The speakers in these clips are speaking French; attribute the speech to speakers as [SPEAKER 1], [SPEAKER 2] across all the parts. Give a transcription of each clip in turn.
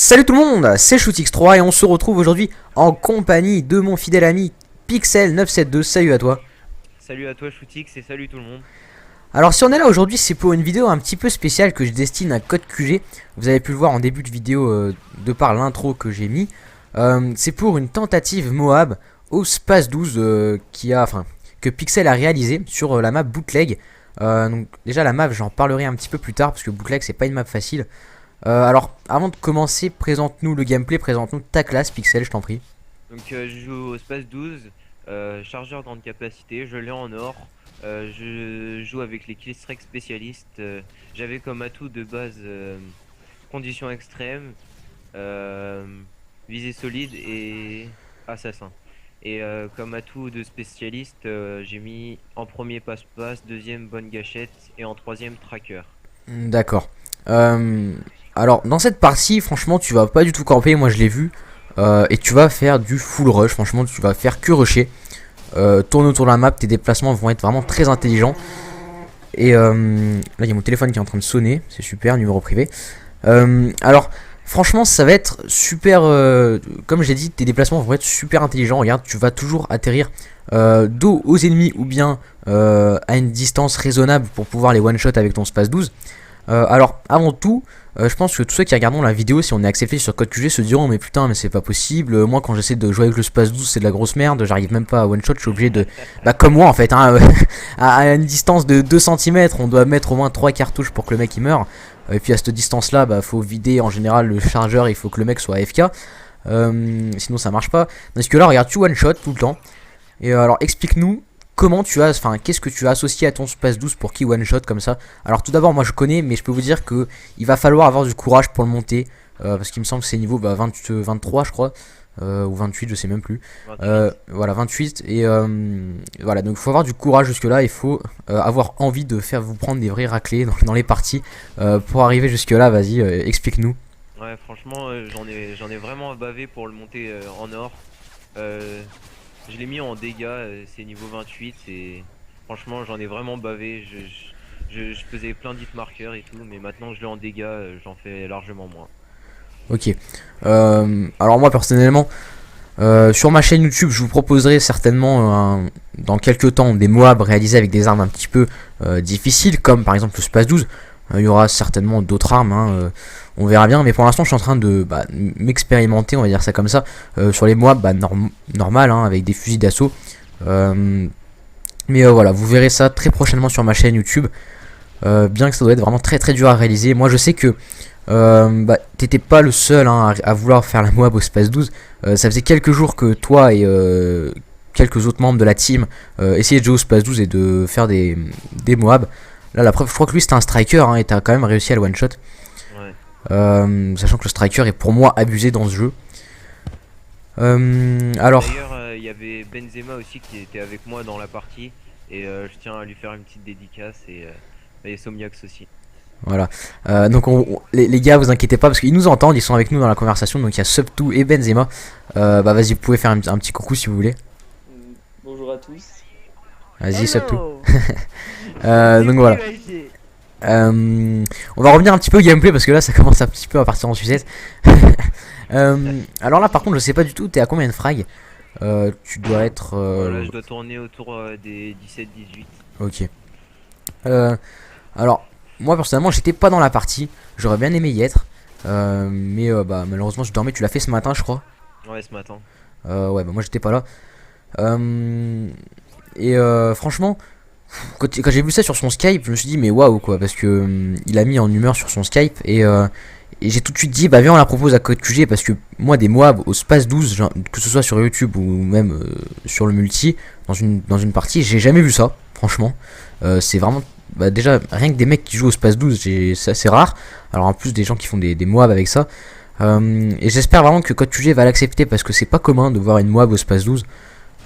[SPEAKER 1] Salut tout le monde, c'est Shootix3 et on se retrouve aujourd'hui en compagnie de mon fidèle ami Pixel972. Salut à toi.
[SPEAKER 2] Salut à toi Shootix et salut tout le monde.
[SPEAKER 1] Alors si on est là aujourd'hui, c'est pour une vidéo un petit peu spéciale que je destine à Code QG. Vous avez pu le voir en début de vidéo de par l'intro que j'ai mis. C'est pour une tentative Moab au Space 12 que Pixel a réalisé sur la map Bootleg. Donc déjà la map, j'en parlerai un petit peu plus tard parce que Bootleg c'est pas une map facile. Alors avant de commencer, présente-nous le gameplay, présente-nous ta classe Pixel, je t'en prie.
[SPEAKER 2] Donc je joue au Space 12, chargeur grande capacité, je l'ai en or. Je joue avec les Killstrike spécialistes. J'avais comme atout de base conditions extrêmes, visée solide et assassin. Et comme atout de spécialiste, j'ai mis en premier passe-passe, deuxième bonne gâchette et en troisième tracker.
[SPEAKER 1] D'accord. Alors dans cette partie, franchement, tu vas pas du tout camper, moi je l'ai vu. Et tu vas faire du full rush, franchement, tu vas faire que rusher. Tourne autour de la map, tes déplacements vont être vraiment très intelligents. Et là, il y a mon téléphone qui est en train de sonner, c'est super, numéro privé. Alors, franchement, ça va être super. Comme j'ai dit, tes déplacements vont être super intelligents. Regarde, tu vas toujours atterrir dos aux ennemis ou bien à une distance raisonnable pour pouvoir les one-shot avec ton Space 12. Alors, avant tout, je pense que tous ceux qui regarderont la vidéo, si on est accepté sur Code QG, se diront mais putain, mais c'est pas possible. Moi, quand j'essaie de jouer avec le Space 12, c'est de la grosse merde. J'arrive même pas à one shot. Je suis obligé de, bah comme moi en fait, hein, à une distance de 2 cm, on doit mettre au moins 3 cartouches pour que le mec il meure. Et puis à cette distance là, bah faut vider en général le chargeur. Il faut que le mec soit AFK. Sinon ça marche pas. Parce que là, regarde, tu one shot tout le temps. Et alors, explique-nous. Comment tu as, enfin, qu'est-ce que tu as associé à ton Space 12 pour qu'il one shot comme ça? Alors tout d'abord, moi je connais, mais je peux vous dire que il va falloir avoir du courage pour le monter, parce qu'il me semble que c'est niveau 23 je crois, ou 28, je sais même plus.
[SPEAKER 2] 28.
[SPEAKER 1] Voilà, 28 et voilà, donc il faut avoir du courage jusque là, il faut avoir envie de faire vous prendre des vrais raclés dans les parties pour arriver jusque là. Vas-y, explique-nous.
[SPEAKER 2] Ouais, franchement, j'en ai vraiment bavé pour le monter en or. Je l'ai mis en dégâts, c'est niveau 28 et franchement j'en ai vraiment bavé. Je faisais plein d'hit marqueurs et tout, mais maintenant que je l'ai en dégâts, j'en fais largement moins.
[SPEAKER 1] Ok. Alors moi personnellement, sur ma chaîne YouTube, je vous proposerai certainement dans quelques temps des Moab réalisés avec des armes un petit peu difficiles, comme par exemple le Space 12. Il y aura certainement d'autres armes, hein, on verra bien, mais pour l'instant je suis en train de m'expérimenter, on va dire ça comme ça, sur les Moab normal, hein, avec des fusils d'assaut. Mais voilà, vous verrez ça très prochainement sur ma chaîne YouTube, bien que ça doit être vraiment très très dur à réaliser. Moi je sais que t'étais pas le seul, hein, à vouloir faire la Moab au Space 12. Ça faisait quelques jours que toi et quelques autres membres de la team essayaient de jouer au Space 12 et de faire des Moab. Là la preuve, je crois que lui c'était un striker, hein, et t'as quand même réussi à le one shot.
[SPEAKER 2] Ouais.
[SPEAKER 1] Sachant que le striker est pour moi abusé dans ce jeu. Alors
[SPEAKER 2] D'ailleurs, il y avait Benzema aussi qui était avec moi dans la partie et je tiens à lui faire une petite dédicace et Somniax aussi.
[SPEAKER 1] voilà. Donc les gars, vous inquiétez pas parce qu'ils nous entendent, ils sont avec nous dans la conversation. Donc il y a Sub2 et Benzema. Bah vas-y, vous pouvez faire un petit coucou si vous voulez.
[SPEAKER 3] Bonjour à tous.
[SPEAKER 1] Vas-y Sub2. Donc voilà. On va revenir un petit peu au gameplay parce que là ça commence un petit peu à partir en sucette. Alors là par contre je sais pas du tout, t'es à combien de frags? Tu dois être...
[SPEAKER 2] Voilà, je dois tourner autour des 17-18.
[SPEAKER 1] Ok. Alors moi personnellement j'étais pas dans la partie, j'aurais bien aimé y être. Mais bah malheureusement je dormais, tu l'as fait ce matin je crois.
[SPEAKER 2] Ouais, ce matin.
[SPEAKER 1] Ouais bah moi j'étais pas là. Franchement, quand j'ai vu ça sur son Skype, je me suis dit mais waouh quoi, parce que il a mis en humeur sur son Skype et j'ai tout de suite dit bah viens on la propose à Code QG parce que moi des Moab au Space 12, genre, que ce soit sur YouTube ou même sur le multi dans une partie, j'ai jamais vu ça franchement. C'est vraiment déjà rien que des mecs qui jouent au Space 12, c'est assez rare. Alors en plus des gens qui font des Moab avec ça. Et j'espère vraiment que Code QG va l'accepter parce que c'est pas commun de voir une Moab au Space 12.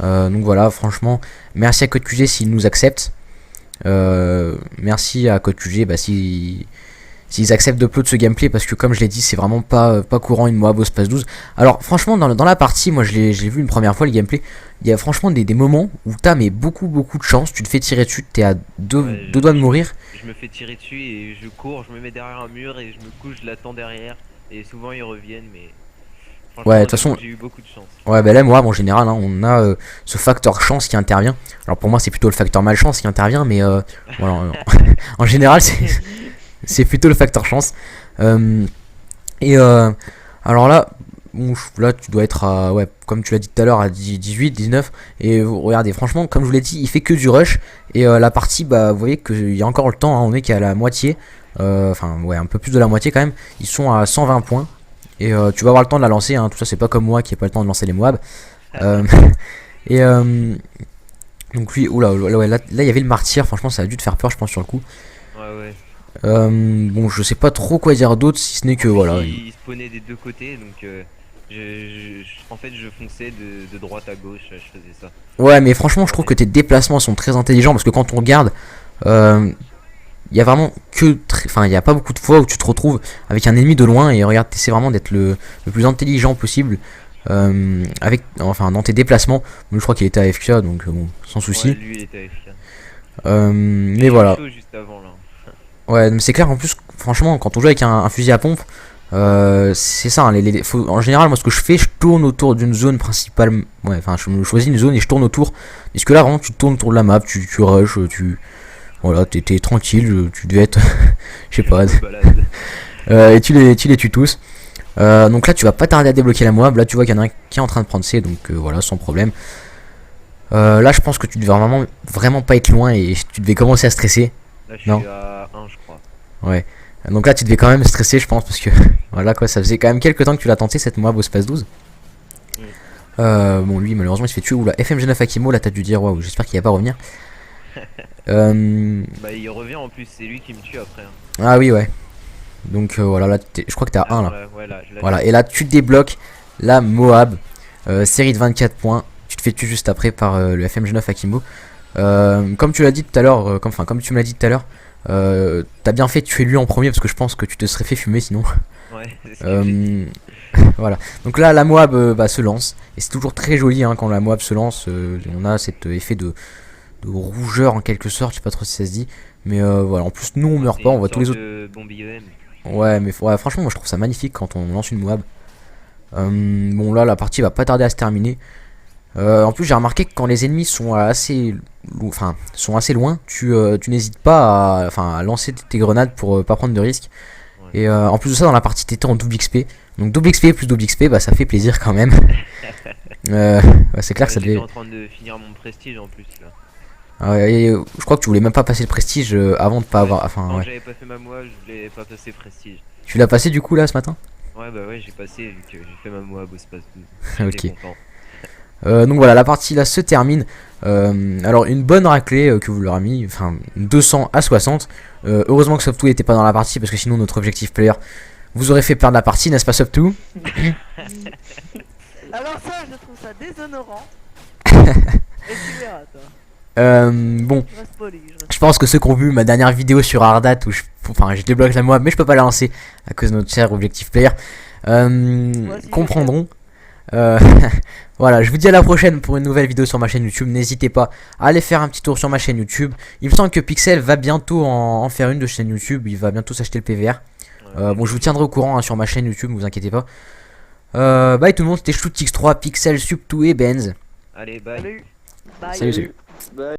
[SPEAKER 1] Donc voilà, franchement, merci à Code QG s'il nous accepte. Merci à Code QG s'ils acceptent de peu de ce gameplay parce que comme je l'ai dit, c'est vraiment pas courant une Moab au Space 12. Alors franchement, dans la partie, moi je l'ai vu une première fois le gameplay. Il y a franchement des moments où t'as mais beaucoup de chance. Tu te fais tirer dessus, t'es à deux doigts de mourir.
[SPEAKER 2] Je me fais tirer dessus et je cours, je me mets derrière un mur et je me couche, je l'attends derrière. Et souvent ils reviennent, mais
[SPEAKER 1] Ouais, de
[SPEAKER 2] franchement,
[SPEAKER 1] toute façon,
[SPEAKER 2] j'ai eu beaucoup de chance.
[SPEAKER 1] ouais, bah là, moi, en général, hein, on a ce facteur chance qui intervient. Alors pour moi, c'est plutôt le facteur malchance qui intervient, mais voilà, en général, c'est plutôt le facteur chance. Euh, et alors là, bon, là, tu dois être à, ouais, comme tu l'as dit tout à l'heure, à 18, 19. Et regardez, franchement, comme je vous l'ai dit, il fait que du rush. Et la partie, bah, vous voyez qu'il y a encore le temps, hein, on est qu'à la moitié. Enfin, ouais, un peu plus de la moitié quand même. Ils sont à 120 points. Et tu vas avoir le temps de la lancer, hein. Tout ça, c'est pas comme moi qui ai pas le temps de lancer les Moab. Euh, et donc lui, oula, ouais, là, il y avait le martyr. Franchement, ça a dû te faire peur, je pense, sur le coup.
[SPEAKER 2] Ouais, ouais.
[SPEAKER 1] Bon, je sais pas trop quoi dire d'autre, si ce n'est que
[SPEAKER 2] En plus,
[SPEAKER 1] voilà.
[SPEAKER 2] ils spawnaient des deux côtés, donc en fait, je fonçais de droite à gauche, je faisais ça.
[SPEAKER 1] Ouais, mais franchement, je trouve que tes déplacements sont très intelligents parce que quand on regarde, il y a vraiment que, enfin, il y a pas beaucoup de fois où tu te retrouves avec un ennemi de loin et regarde, t'essaies vraiment d'être le plus intelligent possible avec, enfin, dans tes déplacements. Moi, je crois qu'il était AFK, donc bon, sans souci.
[SPEAKER 2] Ouais, lui, il était AFK.
[SPEAKER 1] Mais
[SPEAKER 2] J'ai eu
[SPEAKER 1] voilà.
[SPEAKER 2] chaud juste avant, là.
[SPEAKER 1] Ouais, mais c'est clair. En plus, franchement, quand on joue avec un fusil à pompe, c'est ça. Hein, en général, moi, ce que je fais, je tourne autour d'une zone principale. Ouais, enfin, je choisis une zone et je tourne autour. Parce que là, vraiment, tu tournes autour de la map, tu rush, voilà, t'es tranquille. Tu devais être, je sais pas.
[SPEAKER 2] Je me balade.
[SPEAKER 1] Et tu les tues tous. Donc là, tu vas pas tarder à débloquer la moab. Là, tu vois qu'il y en a un qui est en train de prendre C, donc voilà, sans problème. Là, je pense que tu devais vraiment pas être loin et tu devais commencer à stresser.
[SPEAKER 2] Là, je suis
[SPEAKER 1] Non.
[SPEAKER 2] à 1, je crois.
[SPEAKER 1] Ouais. Donc là, tu devais quand même stresser, je pense, parce que voilà quoi, ça faisait quand même quelques temps que tu l'as tenté cette moab au space 12. Bon, lui, malheureusement, il se fait tuer. Oula, FMG9 Akimo, là, t'as dû dire, waouh, j'espère qu'il va pas revenir.
[SPEAKER 2] Bah, il revient en plus, c'est lui qui me tue après. Hein.
[SPEAKER 1] Ah oui, ouais. Donc voilà, là, je crois que t'es à 1 là.
[SPEAKER 2] Ouais, là, je l'ai.
[SPEAKER 1] Voilà, et là, tu débloques la Moab, série de 24 points. Tu te fais tuer juste après par le FMG9 Akimo. Comme tu l'as dit tout à l'heure, comme tu me l'as dit tout à l'heure, t'as bien fait de tuer lui en premier parce que je pense que tu te serais fait fumer sinon.
[SPEAKER 2] Ouais, c'est ce que j'ai dit.
[SPEAKER 1] Voilà. Donc là, la Moab bah, se lance. Et c'est toujours très joli hein, quand la Moab se lance. On a cet effet de rougeur en quelque sorte. Je sais pas trop si ça se dit. Mais voilà. En plus, nous on meurt
[SPEAKER 2] C'est
[SPEAKER 1] pas. On
[SPEAKER 2] une
[SPEAKER 1] voit tous les
[SPEAKER 2] sorte
[SPEAKER 1] autres.
[SPEAKER 2] de bombe IEM.
[SPEAKER 1] Ouais, mais ouais, franchement, moi je trouve ça magnifique quand on lance une Moab. Bon, là, la partie va pas tarder à se terminer. En plus, j'ai remarqué que quand les ennemis sont sont assez loin, tu n'hésites pas à lancer tes grenades pour pas prendre de risques.
[SPEAKER 2] Ouais.
[SPEAKER 1] Et en plus de ça, dans la partie, t'étais en double XP. Donc double XP plus double XP, bah ça fait plaisir quand même. Ouais, c'est clair que ça
[SPEAKER 2] J'étais
[SPEAKER 1] devait.
[SPEAKER 2] en train de finir mon prestige en plus là.
[SPEAKER 1] Et, je crois que tu voulais même pas passer le prestige avant de pas
[SPEAKER 2] Ouais.
[SPEAKER 1] avoir. Enfin,
[SPEAKER 2] Quand
[SPEAKER 1] ouais.
[SPEAKER 2] j'avais pas fait ma moi, je voulais pas passer prestige.
[SPEAKER 1] Tu l'as passé du coup là ce matin?
[SPEAKER 2] Ouais, bah ouais, j'ai passé vu que j'ai fait ma moi au space 12.
[SPEAKER 1] Ok.
[SPEAKER 2] J'étais content.
[SPEAKER 1] Donc voilà, la partie là se termine. Alors une bonne raclée que vous leur avez mis, enfin 200 à 60. Heureusement que Soft2 était pas dans la partie parce que sinon notre objectif player vous aurait fait perdre la partie, n'est-ce pas Soft2?
[SPEAKER 4] Alors ça, je trouve ça déshonorant. Et tu verras, toi.
[SPEAKER 1] Bon,
[SPEAKER 4] Je reste poli.
[SPEAKER 1] je pense que ceux qui ont vu ma dernière vidéo sur Ardat où je débloque la moab mais je peux pas la lancer à cause de notre cher objectif player,
[SPEAKER 4] Voici
[SPEAKER 1] comprendront. Voilà, je vous dis à la prochaine pour une nouvelle vidéo sur ma chaîne YouTube. N'hésitez pas à aller faire un petit tour sur ma chaîne YouTube. Il me semble que Pixel va bientôt en faire une de chaîne YouTube. Il va bientôt s'acheter le PVR. Bon, je vous tiendrai au courant hein, sur ma chaîne YouTube, ne vous inquiétez pas. Bye tout le monde, c'était ShootX3, Pixel, Sub2 et Benz.
[SPEAKER 2] Allez, bye.
[SPEAKER 4] Salut. Bye.
[SPEAKER 1] Salut.
[SPEAKER 3] Bye.